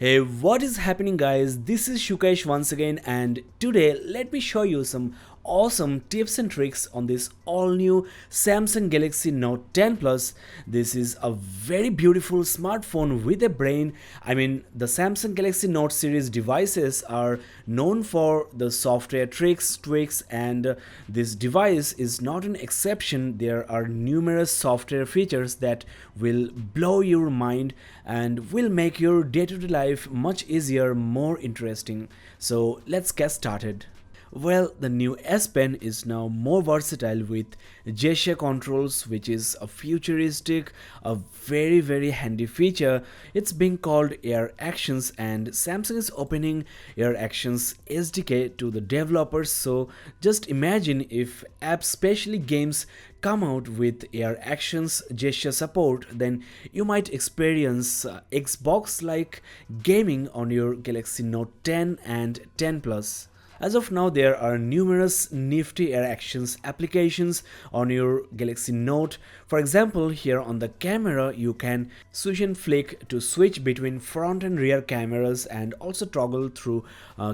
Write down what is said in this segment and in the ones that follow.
Hey, what is happening guys? This is Shukesh once again, and today let me show you some awesome tips and tricks on this all new Samsung Galaxy Note 10 Plus. This is a very beautiful smartphone with a brain. The Samsung Galaxy Note series devices are known for the software tricks, tweaks, and this device is not an exception. There are numerous software features that will blow your mind and will make your day-to-day life much easier, more interesting. So let's get started. Well, the new S Pen is now more versatile with gesture controls, which is a futuristic, a very handy feature. It's being called Air Actions, and Samsung is opening Air Actions SDK to the developers. So just imagine if apps, especially games, come out with Air Actions gesture support, then you might experience Xbox like gaming on your Galaxy Note 10 and 10 Plus. As of now, there are numerous nifty Air Actions applications on your Galaxy Note. For example, here on the camera, you can switch and flick to switch between front and rear cameras and also toggle through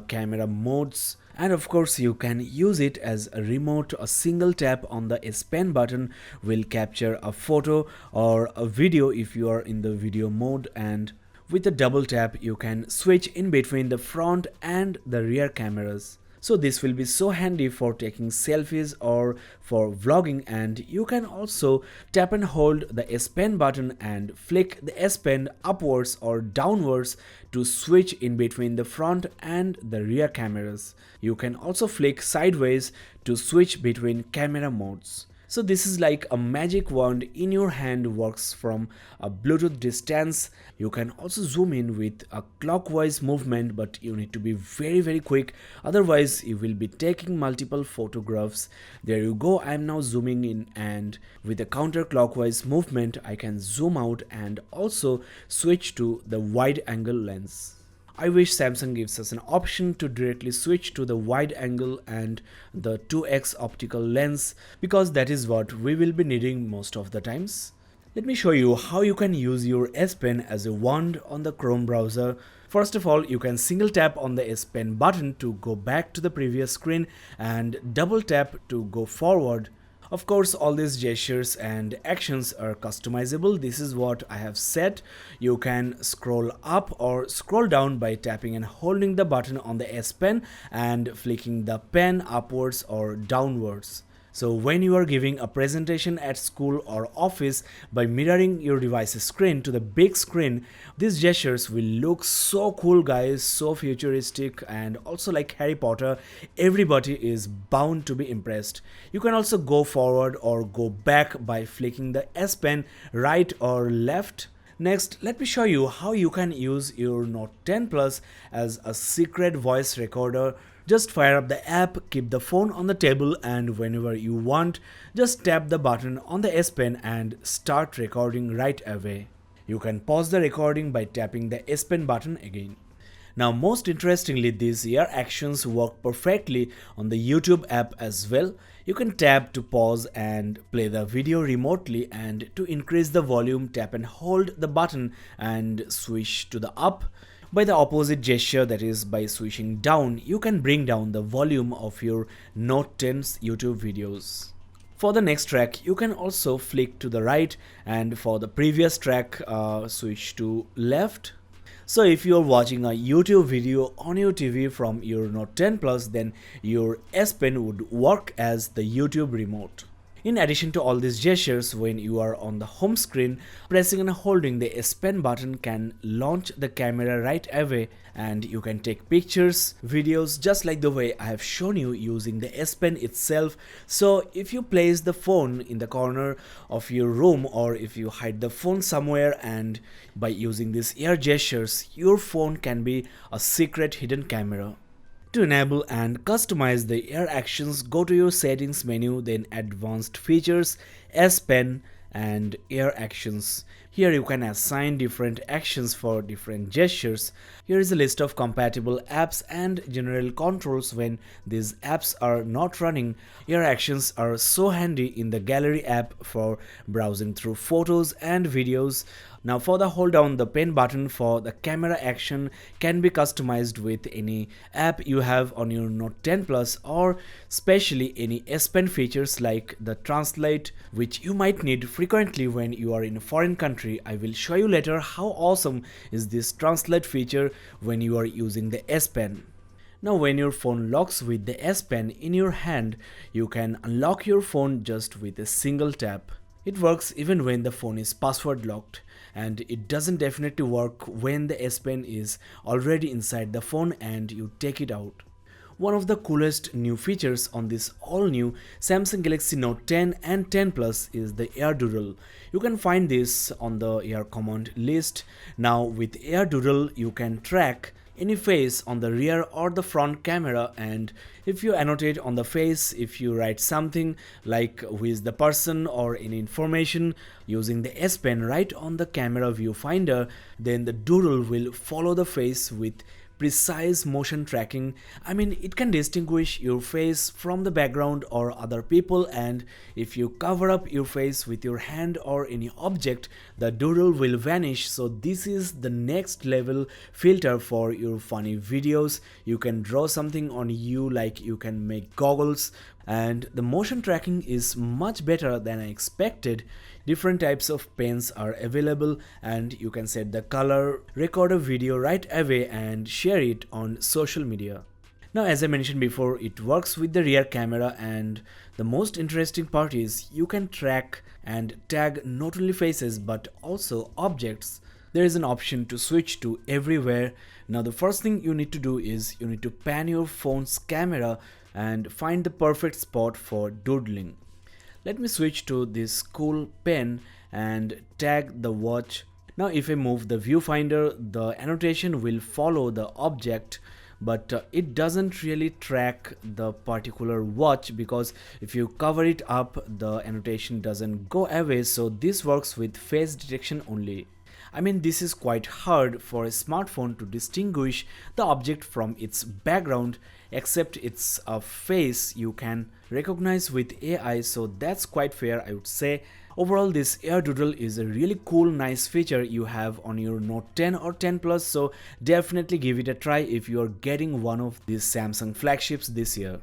camera modes. And of course, you can use it as a remote. A single tap on the S Pen button will capture a photo or a video if you are in the video mode, and with a double tap, you can switch in between the front and the rear cameras. So this will be so handy for taking selfies or for vlogging, and you can also tap and hold the S Pen button and flick the S Pen upwards or downwards to switch in between the front and the rear cameras. You can also flick sideways to switch between camera modes. So this is like a magic wand in your hand, works from a Bluetooth distance. You can also zoom in with a clockwise movement, but you need to be very quick, otherwise you will be taking multiple photographs. There you go, I am now zooming in, and with a counterclockwise movement I can zoom out and also switch to the wide angle lens. I wish Samsung gives us an option to directly switch to the wide angle and the 2x optical lens, because that is what we will be needing most of the times. Let me show you how you can use your S Pen as a wand on the Chrome browser. First of all, you can single tap on the S Pen button to go back to the previous screen and double tap to go forward. Of course, all these gestures and actions are customizable. This is what I have set. You can scroll up or scroll down by tapping and holding the button on the S Pen and flicking the pen upwards or downwards. So when you are giving a presentation at school or office, by mirroring your device's screen to the big screen, these gestures will look so cool guys, so futuristic, and also like Harry Potter, everybody is bound to be impressed. You can also go forward or go back by flicking the S Pen right or left. Next, let me show you how you can use your Note 10 Plus as a secret voice recorder. Just fire up the app, keep the phone on the table, and whenever you want, just tap the button on the S Pen and start recording right away. You can pause the recording by tapping the S Pen button again. Now, most interestingly, these Air Actions work perfectly on the YouTube app as well. You can tap to pause and play the video remotely, and to increase the volume, tap and hold the button and switch to the up. By the opposite gesture, that is by switching down, you can bring down the volume of your Note 10's YouTube videos. For the next track, you can also flick to the right, and for the previous track, switch to left. So if you are watching a YouTube video on your TV from your Note 10 Plus, then your S Pen would work as the YouTube remote. In addition to all these gestures, when you are on the home screen, pressing and holding the S Pen button can launch the camera right away, and you can take pictures, videos, just like the way I have shown you using the S Pen itself. So if you place the phone in the corner of your room, or if you hide the phone somewhere, and by using these air gestures, your phone can be a secret hidden camera. To enable and customize the Air Actions, go to your settings menu, then advanced features, S Pen and Air Actions. Here you can assign different actions for different gestures. Here is a list of compatible apps and general controls when these apps are not running. Air Actions are so handy in the Gallery app for browsing through photos and videos. Now further hold down the pen button for the camera action can be customized with any app you have on your Note 10 Plus or specially any S Pen features like the translate which you might need frequently when you are in a foreign country. I will show you later how awesome is this translate feature when you are using the S Pen. Now when your phone locks with the S Pen in your hand, you can unlock your phone just with a single tap. It works even when the phone is password locked, and it doesn't definitely work when the S Pen is already inside the phone and you take it out. One of the coolest new features on this all new Samsung Galaxy Note 10 and 10 Plus is the AirDoodle. You can find this on the Air command list. Now with AirDoodle you can track any face on the rear or the front camera, and if you annotate on the face, if you write something like who is the person or any information using the S Pen right on the camera viewfinder, then the doodle will follow the face with precise motion tracking. I mean, it can distinguish your face from the background or other people, and if you cover up your face with your hand or any object, the doodle will vanish. So this is the next level filter for your funny videos. You can draw something on you, like you can make goggles, and the motion tracking is much better than I expected. Different types of pens are available and you can set the color, record a video right away and share it on social media. Now as I mentioned before, it works with the rear camera, and the most interesting part is you can track and tag not only faces but also objects. There is an option to switch to everywhere. Now the first thing you need to do is you need to pan your phone's camera and find the perfect spot for doodling. Let me switch to this cool pen and tag the watch. Now if I move the viewfinder, the annotation will follow the object, but it doesn't really track the particular watch, because if you cover it up the annotation doesn't go away. So this works with face detection only. I mean, this is quite hard for a smartphone to distinguish the object from its background, except it's a face you can recognize with AI, so that's quite fair, I would say. Overall, this AirDoodle is a really cool, nice feature you have on your Note 10 or 10 Plus, so definitely give it a try if you are getting one of these Samsung flagships this year.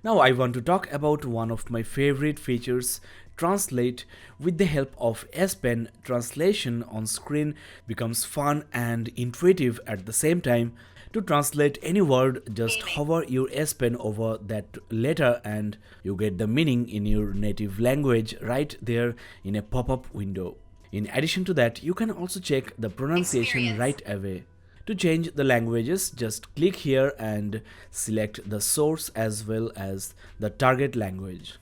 Now I want to talk about one of my favorite features, Translate. With the help of S Pen, translation on screen becomes fun and intuitive at the same time. To translate any word, just hover your S Pen over that letter and you get the meaning in your native language right there in a pop-up window. In addition to that, you can also check the pronunciation right away. To change the languages, just click here and select the source as well as the target language.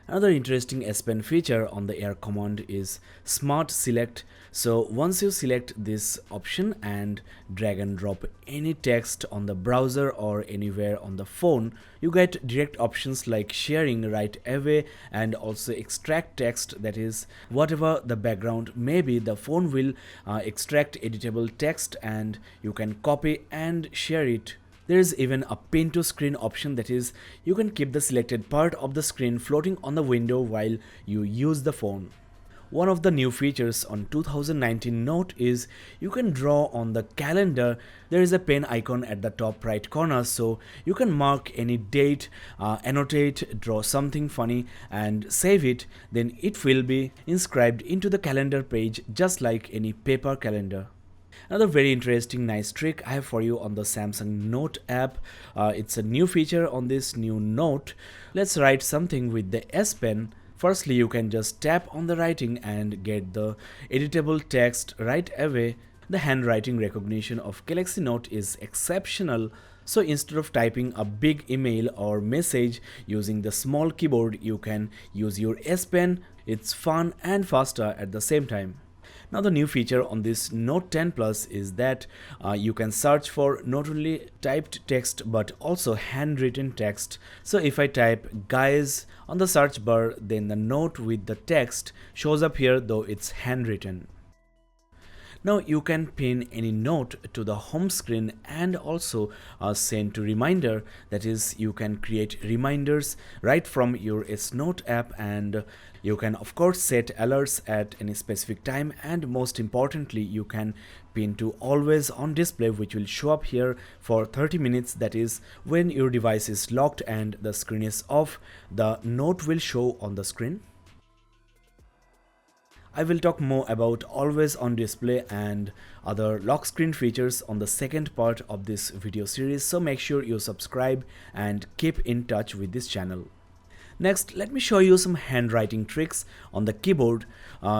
Another interesting S Pen feature on the Air command is Smart Select. So once you select this option and drag and drop any text on the browser or anywhere on the phone, you get direct options like sharing right away and also extract text, that is whatever the background may be, the phone will extract editable text and you can copy and share it. There is even a pin to screen option, that is you can keep the selected part of the screen floating on the window while you use the phone. One of the new features on 2019 Note is you can draw on the calendar. There is a pen icon at the top right corner, so you can mark any date, annotate, draw something funny and save it. Then it will be inscribed into the calendar page just like any paper calendar. Another very interesting nice trick I have for you on the Samsung Note app. It's a new feature on this new Note. Let's write something with the S Pen. Firstly, you can just tap on the writing and get the editable text right away. The handwriting recognition of Galaxy Note is exceptional. So instead of typing a big email or message using the small keyboard, you can use your S Pen. It's fun and faster at the same time. Now the new feature on this Note 10 Plus is that you can search for not only typed text but also handwritten text. So if I type guys on the search bar, then the note with the text shows up here though it's handwritten. Now you can pin any note to the home screen and also send to reminder. That is, you can create reminders right from your S Note app, and you can of course set alerts at any specific time, and most importantly you can pin to always on display, which will show up here for 30 minutes. That is, when your device is locked and the screen is off, the note will show on the screen. I will talk more about always on display and other lock screen features on the second part of this video series, so make sure you subscribe and keep in touch with this channel. Next, let me show you some handwriting tricks on the keyboard.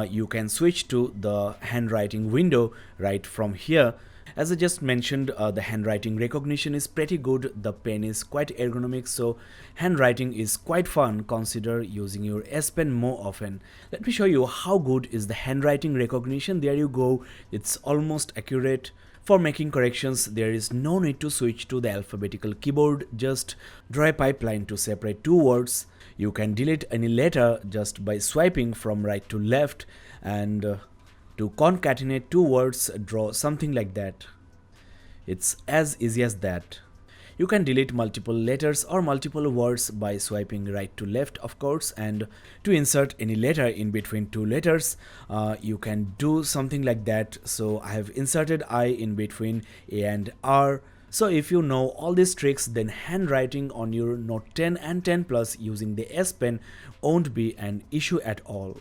You can switch to the handwriting window right from here. As I just mentioned, the handwriting recognition is pretty good. The pen is quite ergonomic, so handwriting is quite fun. Consider using your S Pen more often. Let me show you how good is the handwriting recognition. There you go, it's almost accurate. For making corrections, there is no need to switch to the alphabetical keyboard. Just draw a pipeline to separate two words. You can delete any letter just by swiping from right to left, and to concatenate two words, draw something like that. It's as easy as that. You can delete multiple letters or multiple words by swiping right to left, of course, and to insert any letter in between two letters, you can do something like that. So I have inserted I in between A and R. So if you know all these tricks, then handwriting on your Note 10 and 10 Plus using the S Pen won't be an issue at all.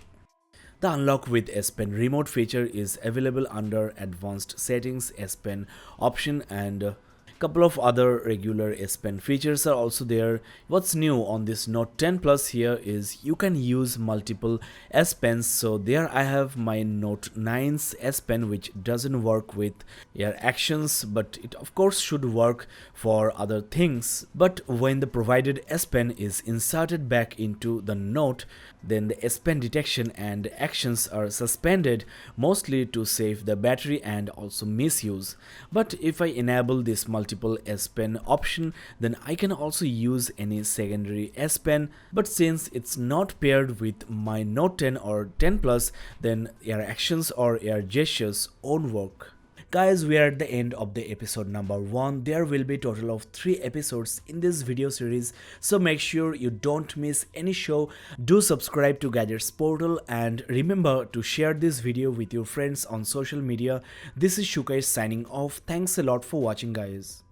The Unlock with S Pen remote feature is available under Advanced Settings, S Pen option, and couple of other regular S Pen features are also there. What's new on this Note 10 Plus here is you can use multiple S Pens. So there I have my Note 9's S Pen, which doesn't work with Air Actions, but it of course should work for other things. But when the provided S Pen is inserted back into the Note, then the S Pen detection and actions are suspended, mostly to save the battery and also misuse. But if I enable this multiple S Pen option, then I can also use any secondary S Pen. But since it's not paired with my Note 10 or 10 Plus, then Air Actions or Air Gestures won't work. Guys, we are at the end of the episode number 1. There will be total of 3 episodes in this video series, so make sure you don't miss any show. Do subscribe to Gadgets Portal and remember to share this video with your friends on social media. This is Shukesh signing off. Thanks a lot for watching, guys.